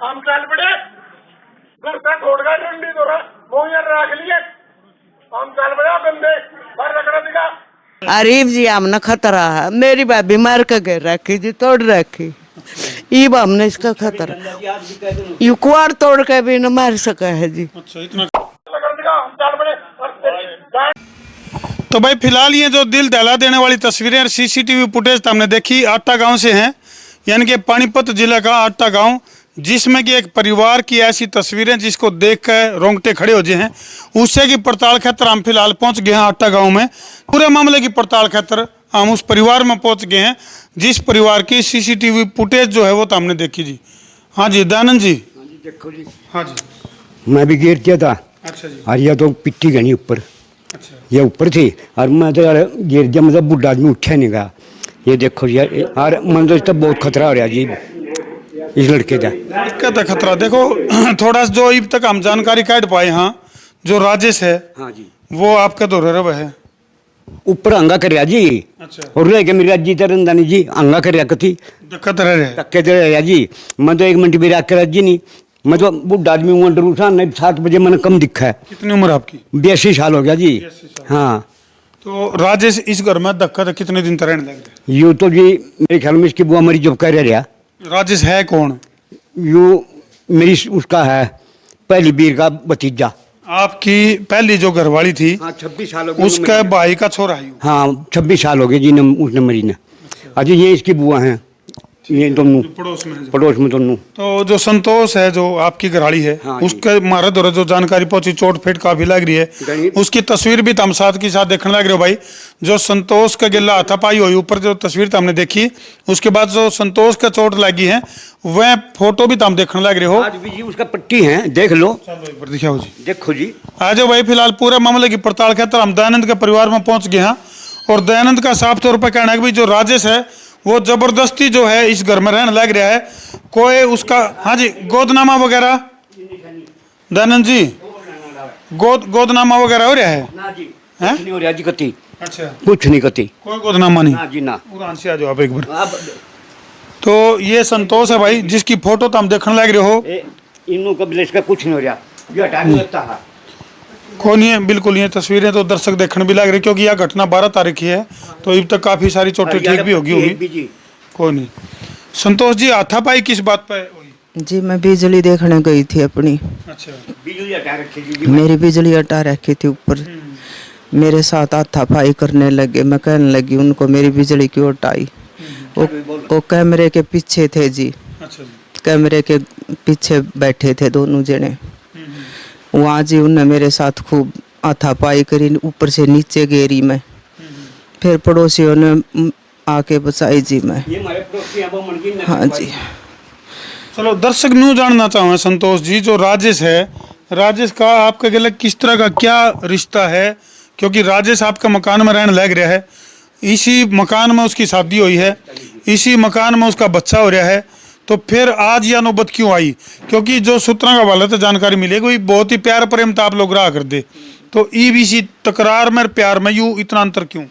हम चल पड़े घर से छोड़ गए डंडी तो मुंह यार रख लिए हम चल पड़े बंदे बाहर रखना दिखा। अरीब जी हमने खतरा है, मेरी भाभी मार के गिर रखी जी, तोड़ रखी। ईब हमने इसका खतरा, यू कुआर तोड़ के भी न मार सका है जी। अच्छा इतना। तो भाई फिलहाल ये जो दिल दहला देने वाली तस्वीरें और सीसीटीवी फुटेज हमने देखी आटा गांव से हैं, यानी कि पानीपत जिला का आटा गांव, जिसमें कि एक परिवार की ऐसी तस्वीरें जिसको देख कर रोंगटे खड़े हो गए हैं। उससे की पड़ताल खातर हम फिलहाल पहुंच गए हैं आटा गांव में। पूरे मामले की पड़ताल खातर हम उस परिवार में पहुंच गए हैं जिस परिवार की सीसीटीवी फुटेज जो है वो तो हमने देखी जी। हाँ जी दयानंद जी। हाँ जी देखो जी, हाँ जी। मैं भी गिर गया था। अच्छा जी। और यह तो पिट्टी गई ऊपर, अच्छा ये ऊपर थी और मैं तो यार गिर गया, मतलब बुढ़ा आदमी उठा नहीं गया। ये देखो जी यार, मन तो इसका बहुत खतरा हो रहा है जी इस लड़के का। दिक्कत है खतरा। देखो थोड़ा जो अब तक हम जानकारी काट पाए, हाँ जो राजेश है हाँ जी, वो आपका तो रव है ऊपर अंगा कर जी। अच्छा और रह गया मेरी अजी तरंदानी जी, अंगा कर कथी दिक्कत रह रहे धक्के दे रहा जी। मैं तो 1 मिनट भी रख कर जी नहीं, मैं तो बुढ़ा आदमी हूँ, डरू था नहीं। 7 बजे मैंने कम दिखा है। कितनी उम्र आपकी? 82 साल हो गया जी। 82 साल। हाँ तो राजेश इस घर में धक्का तो कितने दिन तक रहने लग गए? यूँ तो जी मेरे ख्याल में इसकी बुआ मरी जब कर रहा। राजेश है कौन? यूँ मेरी उसका है पहली बीर का भतीजा। आपकी पहली जो घरवाली थी, हाँ 26 साल हो गए उसके भाई का छोरा है। हाँ 26 साल हो गए जी उसने मरी ने। अजय ये इसकी बुआ हैं, ये दोनों पड़ोस में है जो। पड़ोस में दोनों। तो जो संतोष है जो आपकी घराड़ी है, हाँ जी। उसके मारे द्वारा जो जानकारी पहुंची चोट फेट काफी लग रही है, उसकी तस्वीर भी हम साथ के साथ देखने लग रहे हो भाई। जो संतोष का गिल्ला हाथापाई हुई ऊपर जो तस्वीर हमने देखी, उसके बाद जो संतोष का चोट लगी है वह फोटो भी हम देखने लग रहे हो। आज भी जी उसका पट्टी है, देख लो। चलो एक बार दिखाओ जी। देखो जी आ जाओ भाई। फिलहाल पूरे मामले की पड़ताल खातर हम दयानंद के परिवार में पहुंच गए हैं और दयानंद का साफ तौर पर कहना है कि जो राजेश है वो जबरदस्ती जो है इस घर में रहने लग रहा है। कोई उसका, हाँ जी, गोदनामा वगैरह दयानंद जी, गोदनामा वगैरह हो रहा है? ना जी हैं? कुछ नहीं हो रहा जी कति, अच्छा कुछ नहीं कति, कोई गोदनामा नहीं? ना जी ना। उड़ान से आ जाओ आप एक बार। अब तो ये संतोष है भाई जिसकी फोटो तो हम देखने लग रहे हो। इनों का बिलेश का कुछ नहीं हो रहा, ये हटा के लगता है। कोई नहीं है बिल्कुल। ये तस्वीरें तो दर्शक देखने भी लग रही, क्योंकि यह घटना 12 तारीख की है, तो अब तक काफी सारी चोटें ठीक भी होगी। कोई नहीं। संतोष जी हाथापाई किस बात पे हुई? जी मैं बिजली देखने गई थी अपनी। अच्छा बिजली हटा रखी जी। मेरी बिजली हटा रखी थी ऊपर, मेरे साथ हाथापाई करने लगे। मैं कहने लगी उनको मेरी बिजली क्यों हटाई। वो कैमरे के पीछे थे जी, अच्छा जी। कैमरे के पीछे बैठे थे दोनों जने। वहाँ जी उनने मेरे साथ खूब हाथापाई करी, ऊपर से नीचे गिरी मैं। फिर पड़ोसियों ने आके बचाई जी मैं। ये हमारे पड़ोसी हैं, वो मनकी ने हाँ जी। चलो दर्शक न्यू जानना चाहूँगा संतोष जी, जो राजेश है, राजेश का आपका गले किस तरह का क्या रिश्ता है? क्योंकि राजेश आपका मकान में रहने लग रहा है, इसी मकान में उसकी शादी हुई है, इसी मकान में उसका बच्चा हो रहा है, तो फिर आज यह नौबत क्यों आई? क्योंकि जो सूत्रों का हवाले से जानकारी मिलेगी वही बहुत ही प्यार प्रेम था आप लोग रहा कर दे, तो ईबीसी तकरार में प्यार में यूँ इतना अंतर क्यों?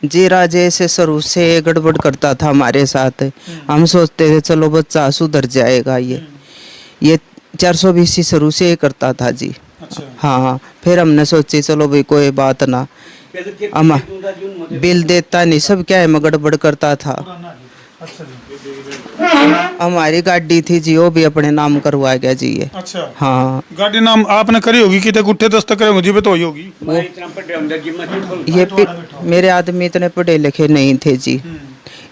जी राजेश शुरू से गड़बड़ करता था हमारे साथ। हम सोचते थे चलो बच्चा सुधर जाएगा, ये 420 शुरू से करता था जी। अच्छा हाँ फिर हमने सोची चलो भाई कोई बात ना, हम बिल देता नहीं सब क्या है, मैं गड़बड़ करता था। अच्छा जी। हमारी गाड़ी थी जी, वो भी अपने नाम करवा गया जी ये। अच्छा हाँ गाड़ी नाम आपने करी होगी, कितने गुट्ठे दस्तक करे होंगे जी तो हुई होगी। मेरे आदमी इतने पढ़े लिखे नहीं थे जी,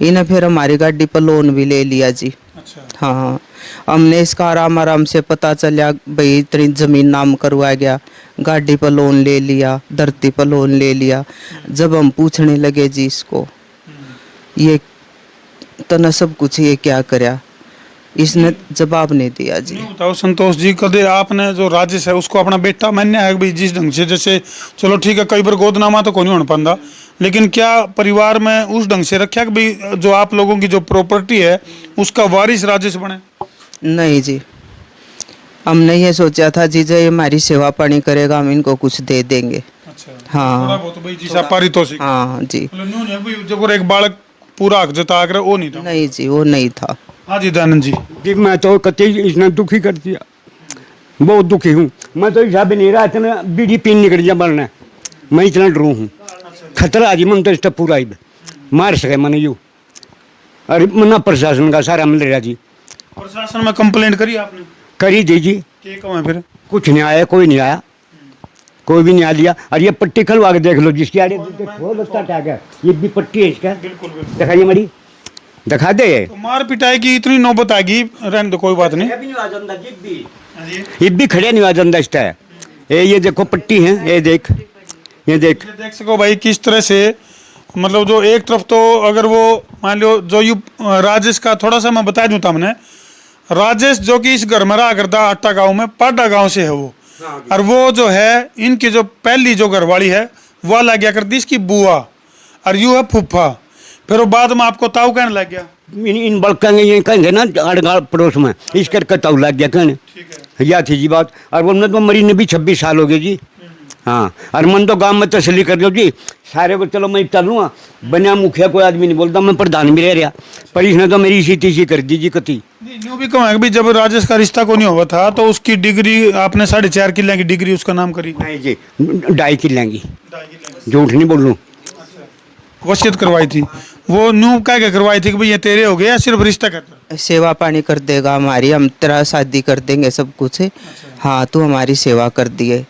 इन्हें फिर हमारी गाड़ी पर लोन भी ले लिया जी। अच्छा हाँ हमने इसका आराम आराम से पता चला भाई इतनी जमीन नाम करवा गया, गाड़ी पर लोन ले लिया, धरती पर लोन ले लिया। जब हम पूछने लगे जी इसको ये तो न सब कुछ ये क्या करया, इसने जवाब नहीं दिया जी। बताओ संतोष जी, कदे आपने जो राजेश है उसको अपना बेटा मान्य है भाई? जिस ढंग से जैसे चलो ठीक है कई बार गोदनामा तो कोई नहीं हो पाता, लेकिन क्या परिवार में उस ढंग से रखा कि भाई जो आप लोगों की जो प्रॉपर्टी है उसका वारिस राजेश बने? नहीं जी, हमने ये सोचा था जी जो ये हमारी सेवा पानी करेगा हम इनको कुछ दे देंगे। अच्छा हाँ। थोड़ा बहुत भाई जिसा पारितोषिक। हाँ जी। जब एक बालक पूरा हक जता कर वो नहीं था? नहीं जी वो नहीं था। हाँ जी दयानंद जी। कि मैं तो कति इतना दुखी कर दिया, बहुत दुखी हूँ मैं तो। हिसाब नहीं रहा इतना बीड़ी पीन निकल जा बनना, मैं इतना डरू हूँ। खतरा आज मन तो इसका पूरा ही मार सके मन यू। अरे मना प्रशासन का सारा मिल रहा जी। प्रशासन में कंप्लेंट करी आपने? करी दीजिए, क्या कहूँ फिर? कुछ नहीं आया, कोई नहीं आया, कोई भी नहीं आ लिया। और ये पट्टी खलवा के देख लो जिसकी आड़े बहुत अच्छा टैग है, ये भी पट्टी है इसका। बिल्कुल बिल्कुल। दिखाइए मरी, दिखा दे। तो मार पिटाई की इतनी नौबत आएगी, रहने दो कोई बात नहीं। ये भी खड़े नहीं आ जाता इसका है। ये देखो पट्टी है, ये देख, ये देख। देख सको भाई किस तरह से, मतलब जो एक तरफ तो अगर वो मान लो जो यू राजेश का थोड़ा सा मैं बता दूं था हमने, राजेश जो कि इस घर में रहा करता आटा गांव में, पाडा गांव से है वो। और वो जो है इनकी जो पहली जो घरवाली है वह लग गया करती इसकी बुआ, और यू है फूफा। फिर वो बाद में आपको ताऊ कहने लग गया। इन बड़केंगे ये कहेंगे ना आड़ पड़ोस में, इस करके ताऊ लग गया कहने। या थी जी बात। और बोलने तो मरी ने भी 26 साल हो गए जी। हाँ, और मन तो गांव में तसली कर दो जी सारे को, चलो मैं चलूँगा बनिया मुखिया कोई आदमी नहीं बोलता, मैं प्रधान भी रह रहा, पर इसने तो मेरी इसी तीसी कर दी जी कति। यूँ भी कहूँ भी जब राजेश का रिश्ता को नहीं हुआ था तो उसकी डिग्री आपने 4.5 किले की डिग्री उसका नाम करी? नहीं जी, 2.5 किले की, झूठ नहीं बोल लूँ। वसीयत करवाई थी वो, न्यू कह के करवाई थी कि भाई ये तेरे हो गए या सिर्फ रिश्ता करता? सेवा पानी कर देगा हमारी, हम तेरा शादी कर देंगे सब कुछ। हाँ तू हमारी सेवा कर दिए।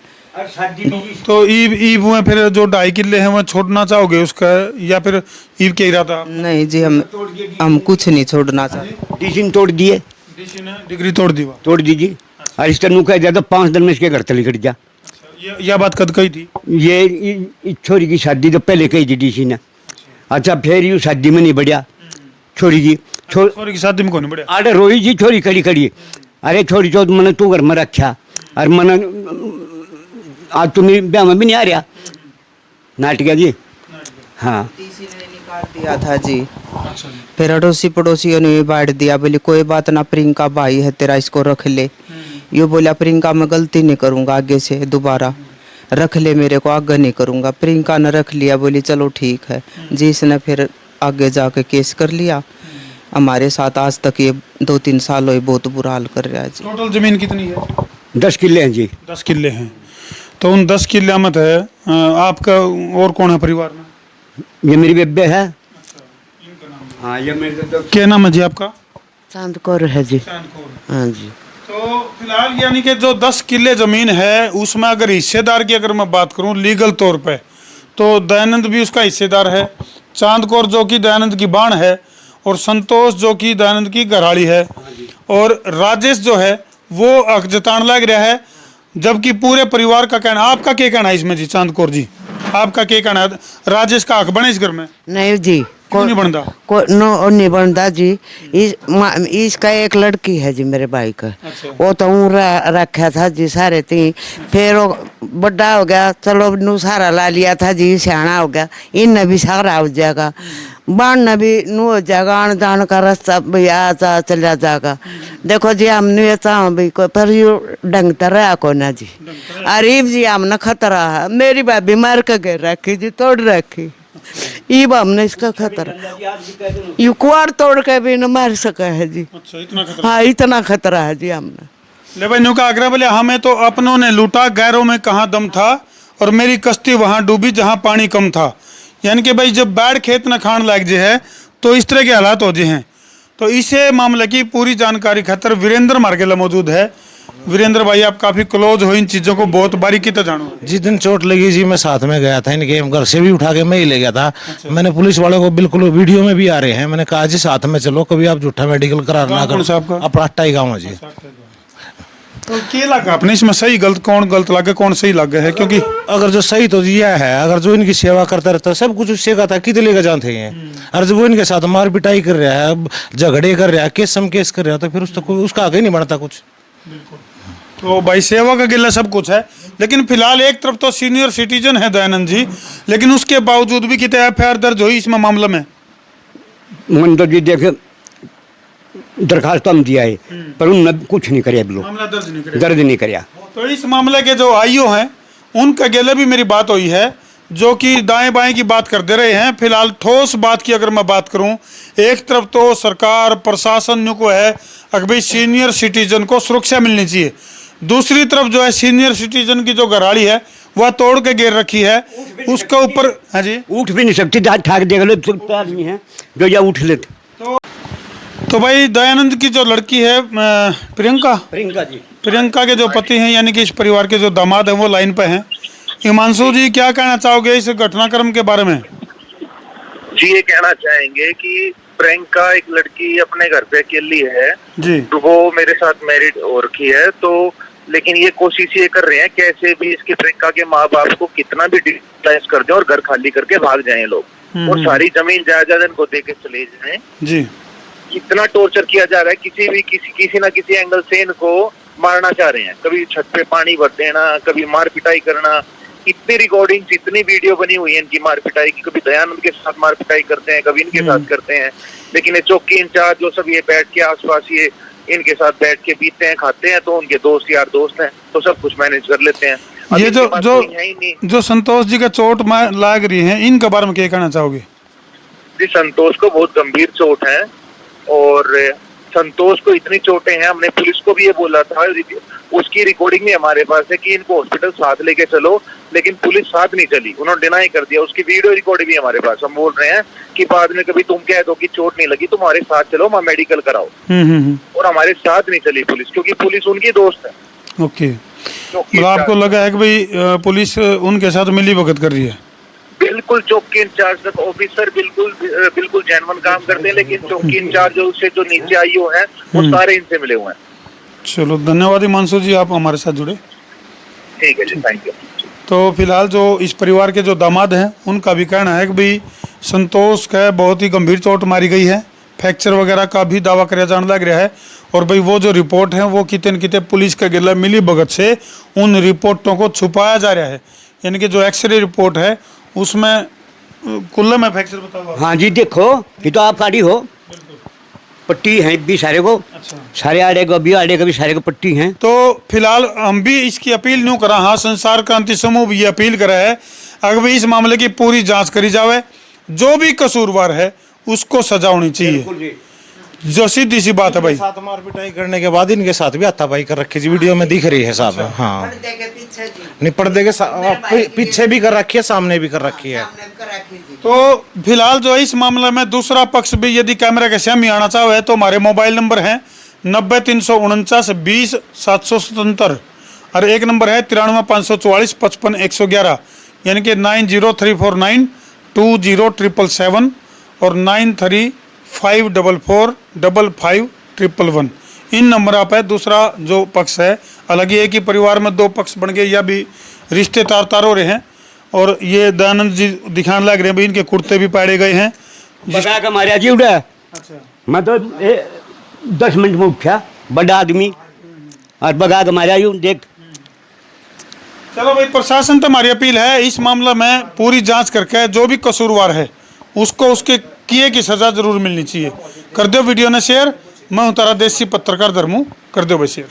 तो ईब में फिर जो 2.5 किले हैं वह छोड़ना चाहोगे उसका, या फिर ईब के इरादा? नहीं जी, हम कुछ नहीं छोड़ना चाहते। डीसी तोड़ दिए, डीसी ने डिग्री तोड़ दी, तोड़ दीजिए। और इस तरह कह जाता 5 दिन में इसके घर तली कट जा। यह बात कद कही थी? ये छोरी की शादी तो पहले कही थी डीसी ने। अच्छा फिर यू शादी में नहीं बढ़िया छोरी की, छोरी की शादी में कौन बढ़िया? आड़े रोई जी छोरी खड़ी खड़ी। अरे छोरी चौथ मैंने तू घर में रखा, और मैंने आज तुम्हें ब्याह में भी नहीं आ रहा नाटक जी। हाँ डीसी ने निकाल दिया था जी। फिर अड़ोसी पड़ोसियों ने भी बांट दिया, बोले कोई बात ना, प्रियंका भाई है तेरा, इसको रख ले। यो बोला प्रियंका मैं गलती नहीं करूंगा, आगे से दोबारा रख ले मेरे को, आगे नहीं करूंगा। प्रियंका ने रख लिया, बोली चलो ठीक है जी। इसने फिर आगे जाके केस कर लिया हमारे साथ। आज तक ये 2-3 साल हुए बहुत बुरा हाल कर रहा है जी। टोटल जमीन कितनी है? 10 किले हैं जी। 10 किले हैं। तो उन 10 किले मत है आपका और कौन है परिवार में? ये मेरी बेबे है। हाँ ये मेरे तो क्या नाम है जी आपका? चांद कौर है जी। चांद कौर। हाँ जी। तो फिलहाल यानी कि जो 10 किले जमीन है उसमें अगर हिस्सेदार की अगर मैं बात करूं लीगल तौर पे, तो दयानंद भी उसका हिस्सेदार है, चांद कौर जो कि दयानंद की बाण है, और संतोष जो कि दयानंद की घराड़ी है, और राजेश जो है वो हक जतान लग रहा है। जबकि पूरे परिवार का कहना, आपका क्या कहना है इसमें जी? चांद कौर जी आपका क्या कहना है? राजेश का हक बने इस घर में? नहीं जी, क्यों नहीं बनता? नो नहीं बनता जी। इसका एक लड़की है जी मेरे भाई का। अच्छा। वो तो रखा था जी सारे थी, फिर वो बड़ा हो गया, चलो नू सारा ला लिया था जी, सियाना हो गया, इन भी सारा हो जाएगा, बाण भी नू हो जाएगा, आन जान का रास्ता भी आ जा चला जाएगा। देखो जी हमने भाई को पर यू ढंग रहा को ना जी। अरीब जी हमने खतरा है, मेरी भाभी मार के गिर रखी जी, तोड़ रखी, ईब हमने इसका खतरा, यू कुआर तोड़ के भी न मार सका है जी। अच्छा इतना खतरा? हाँ इतना खतरा है जी हमने। ले भाई न्यू का आग्रह बोले हमें तो अपनों ने लूटा, गैरों में कहाँ दम था, और मेरी कश्ती वहाँ डूबी जहाँ पानी कम था। यानी कि भाई जब बैड खेत न खान लग जे है तो इस तरह के हालात हो जे हैं। तो इसे मामले की पूरी जानकारी खातर वीरेंद्र मार्गेला मौजूद है। वीरेंद्र भाई आप काफी क्लोज हो, इन चीजों को बहुत बारीकी से जानो। जिस दिन चोट लगी जी मैं साथ में गया था, इनके घर से भी उठा के मैं ही ले गया था। मैंने पुलिस वालों को बिल्कुल वीडियो में भी आ रहे हैं, मैंने कहा जी साथ में चलो, कभी आप झूठा मेडिकल करा ना करो। अपना अट्टा ही गाँव है जी। तो क्या लगा अपने इसमें सही गलत, कौन गलत लगे कौन सही लगे है? क्योंकि अगर जो सही तो यह है, अगर जो इनकी सेवा करता रहता है सब कुछ उससे का था, कितने लेकर जानते हैं। और जब वो इनके साथ मार पिटाई कर रहा है, झगड़े कर रहा है, केस समकेस कर रहा है, तो फिर उसका आगे नहीं बढ़ता कुछ। तो भाई सेवा का गिला सब कुछ है, लेकिन फिलहाल एक तरफ तो सीनियर सिटीजन है दयानंद जी, लेकिन उसके बावजूद भी कितने FIR दर्ज हुई इसमें मामला में? मन तो जी देखे दरखास्त हम दिया है, पर उन्होंने कुछ नहीं करे, मामला दर्ज नहीं दर्ज नहीं कराया। तो इस मामले के जो आईओ हैं उनके गेले भी मेरी बात हुई है, जो कि दाएं बाएं की बात कर दे रहे हैं। फिलहाल ठोस बात की अगर मैं बात करूं, एक तरफ तो सरकार प्रशासन को है कि भाई सीनियर सिटीजन को सुरक्षा मिलनी चाहिए, दूसरी तरफ जो है सीनियर सिटीजन की जो घराड़ी है वह तोड़ के गिर रखी है, उसके ऊपर। हाँ जी, उठ भी नहीं सकती, जहाँ ठाक देख लो तो आदमी है जो या उठ लेते। तो भाई दयानंद की जो लड़की है प्रियंका जी, प्रियंका के जो पति हैं यानी कि इस परिवार के जो दामाद हैं वो लाइन पे हैं। हिमांशु जी, क्या कहना चाहोगे इस घटनाक्रम के बारे में? जी, ये कहना चाहेंगे कि प्रियंका एक लड़की अपने घर पे अकेली है जी, तो वो मेरे साथ मैरिड हो रखी है, तो लेकिन ये कोशिश ये कर रहे हैं कैसे भी इसकी प्रियंका के माँ बाप को कितना भी डिस्टर्ब कर दे और घर खाली करके भाग जाएं लोग और सारी जमीन जायदाद इनको दे के चले जाएं। जी, इतना टॉर्चर किया जा रहा है, किसी ना किसी एंगल से इनको मारना चाह रहे हैं। कभी छत पे पानी भर देना, कभी मार पिटाई करना। इतनी रिकॉर्डिंग, इतनी वीडियो बनी हुई है इनकी मार पिटाई की। कभी दयानंद के साथ मार पिटाई करते हैं, कभी इनके साथ करते हैं। लेकिन ये चौकी इंचार्ज जो सब ये बैठ के आसपास ये इनके साथ बैठ के पीते हैं, खाते हैं, तो उनके दोस्त यार दोस्त हैं तो सब कुछ मैनेज कर लेते हैं। ये जो संतोष जी का चोट लाग रही है, इनके बारे में क्या कहना चाहोगे? जी, संतोष को बहुत गंभीर चोट है और संतोष को इतनी चोटें हैं, हमने पुलिस को भी ये बोला था, उसकी रिकॉर्डिंग भी हमारे पास है कि इनको हॉस्पिटल साथ लेके चलो, लेकिन पुलिस साथ नहीं चली, उन्होंने डिनाई कर दिया। उसकी वीडियो रिकॉर्डिंग भी हमारे पास, हम बोल रहे हैं कि बाद में कभी तुम कह दो कि चोट नहीं लगी, तुम्हारे साथ चलो, वहाँ मेडिकल कराओ। और हमारे साथ नहीं चली पुलिस, क्योंकि पुलिस उनकी दोस्त है। ओके, मतलब आपको लगा है कि भाई पुलिस उनके साथ मिली भगत कर रही है? बिल्कुल, चौकी इंचार्ज ऑफिसर बिल्कुल जेन्युइन काम करते हैं, लेकिन चौकी इंचार्ज से जो नीचे आईओ है वो सारे इनसे मिले हुए हैं। चलो, धन्यवाद हिमांशु जी, आप हमारे साथ जुड़े। ठीक है जी, थैंक यू। तो फिलहाल जो इस परिवार के जो दामाद हैं उनका भी कहना है कि भाई संतोष का बहुत ही गंभीर चोट मारी गई है, फ्रैक्चर वगैरह का भी दावा कराया जाने लग रहा है। और भाई वो जो रिपोर्ट है वो कितने न कितने पुलिस के गिला मिली भगत से उन रिपोर्टों को छुपाया जा रहा है। यानी कि जो एक्सरे रिपोर्ट है उसमें कुल्ले में फ्रैक्चर बताओ। हाँ जी, देखो ये तो आप साड़ी हो, पट्टी है भी सारे को। अच्छा, सारे आड़े को भी, आड़े को भी सारे को पट्टी है। तो फिलहाल हम भी इसकी अपील नहीं करा। हाँ, संसार क्रांति समूह भी ये अपील करा है अगर भाई इस मामले की पूरी जांच करी जावे, जो भी कसूरवार है उसको सजा होनी चाहिए, जो सीधी सी बात है भाई। साथ मार पिटाई करने के बाद इनके साथ भी हाथापाई कर रखी, वीडियो में दिख रही है साहब। हाँ, नहीं, पर्दे के पीछे भी कर रखी है, सामने भी कर रखी है। तो फिलहाल जो है इस मामले में दूसरा पक्ष भी यदि कैमरा के सामने आना चाहे तो हमारे मोबाइल नंबर है 90 349 20 777 और एक नंबर है 93 544 55 111, यानी कि 90349 20777 और 935445 5511। इन नंबर आप है। दूसरा जो पक्ष है, अलग ही है कि परिवार में दो पक्ष बन गए या भी रिश्ते तार हो रहे हैं। और ये दयानंद जी दिखाने लग रहे हैं भाई, इनके कुर्ते भी पाड़े गए हैं। बगा का मारा जी उड़ा। अच्छा, मैं तो 10 मिनट में उठा, बड़ा आदमी और बगा के मारा यूं देख। चलो भाई, प्रशासन तो हमारी अपील है इस मामला में पूरी जांच करके जो भी कसूरवार है उसको उसके किए की सजा जरूर मिलनी चाहिए। कर दो वीडियो ने शेयर। मैं हूँ तारा देसी पत्रकार धर्मू, कर दो भाई शेयर।